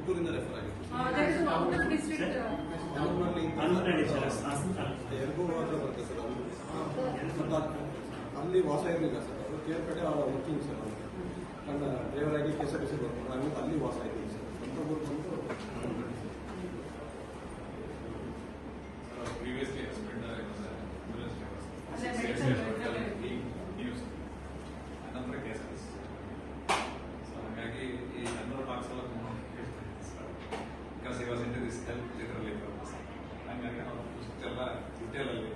ಪುತ್ತೂರಿಂದ refer ಆಗಿದೆ. ಎರಗೂ ಹತ್ರ ಬರುತ್ತೆ ಸರ್. ಅಲ್ಲಿ ವಾಸ ಇರಲಿಲ್ಲ ಸರ್. ಅವರು ಕೇರ್ಪೇಟೆ ವರ್ಕಿಂಗ್ ಸರ್. ನನ್ನ ಡ್ರೈವರ್ ಆಗಿ KSRTC ಬರ್ತಾರೆ. ನಾನು ಅಲ್ಲಿ ವಾಸ ಇದ್ದೀನಿ ಸರ್. ಸ್ವಂತ ಊರು ಬಂದು previously husband was a ambulance driver. Another cases. So ಹಾಗಾಗಿ ಈ ಜನರಲ್ ಟಾಕ್ಸ್ ಎಲ್ಲ because he was into this health literally purpose. ಹಾಗಾಗಿ ನಾವು ಇಷ್ಟೆಲ್ಲ ಡಿಟೇಲ್ ಅಲ್ಲಿ.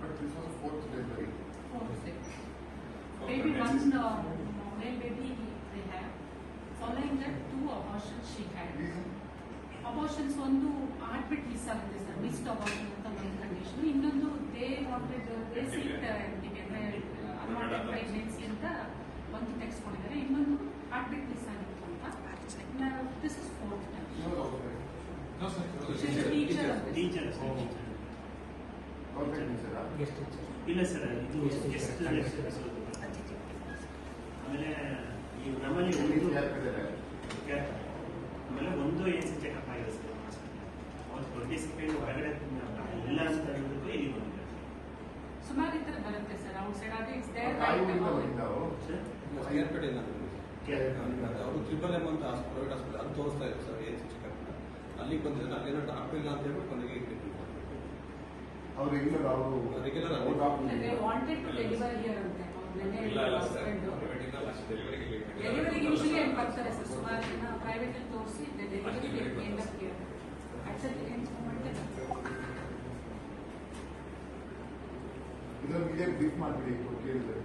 But this was a fourth delivery. Maybe one male baby they have. Following that, 2 abortions she had. Abortions ಒಂದು heartbeat miss ಆಗುತ್ತೆ sir. Missed abortion ಅಂತ ಒಂದು condition. ಇನ್ನೊಂದು they seek unwanted pregnancy ಅಂತ ಒಂದು ಟೆಕ್ಸ್ಟ್ ಕೊಟ್ಟಿದ್ದಾರೆ. ಇನ್ನೊಂದು heartbeat miss ಆಗಿತ್ತು ಅಂತ. This is fourth time. No sir. She is a teacher. ಇಲ್ಲ ಸರ್, ಇದು ಗೆಸ್ಟ್ ಆಮೇಲೆ ಈ ನಮ್ಮಲ್ಲಿ ಆಮೇಲೆ ಒಂದು AC ಚೆಕಪ್ ಆಗಿದೆ ಸರ್. ಅವತ್ತು 22 ಹೊರಗಡೆ ಇಲ್ಲ ಅಂತ ಹೇಳಿದ್ರು ಇಲ್ಲಿ ಬಂದಿದ್ದಾರೆ. ಸುಮಾರು ಈ ಥರ ಬರುತ್ತೆ ಸರ್. ಔಟ್ಸೈಡ್ ಆಗಿ ಕೇರ್ಪೇಟೆಯಿಂದ ಅವರು TRIPLE M ಅಂತ ಪ್ರೈವೇಟ್ ಹಾಸ್ಪಿಟಲ್ ಅದು ತೋರಿಸ್ತಾ ಇದ್ದಾರೆ ಸರ್. AC ಚೆಕಪ್ ಅಲ್ಲಿಗೆ ಬಂದಿದ್ದಾರೆ. ಅಲ್ಲೇನೋ ಡಾಕ್ಟರ್ ಇಲ್ಲ ಅಂತ ಹೇಳ್ಬಿಟ್ಟು ಕೊನೆಗೆ ಅವರು ರೆಗ್ಯುಲರ್ ಅವರು ವಾಂಟೆಡ್ ಟು ಡೆಲಿವರ್ ಹಿಯರ್ ಅಂತ ಇಲ್ಲ ಇಲ್ಲ ಸರ್. ಪ್ರೈವೇಟಿಂದ ಡೆಲಿವರಿಗೆ ಯೂಶಲಿ ಏನು ಬರ್ತಾರೆ ಸರ್. ಸುಮಾರು ಜನ ಪ್ರೈವೇಟ್ ಅಲ್ಲಿ ತೋರಿಸಿ ಡೆಲಿವರಿಗೆ ಎಂಡ್ ಆಫ್ ಹಿಯರ್ ಆಕ್ಚುಲಿ ಇದರ ಬಗ್ಗೆ ಬ್ರೀಫ್ ಮಾಡಿಬಿಡಿ ಕೇಳಿದ್ರೆ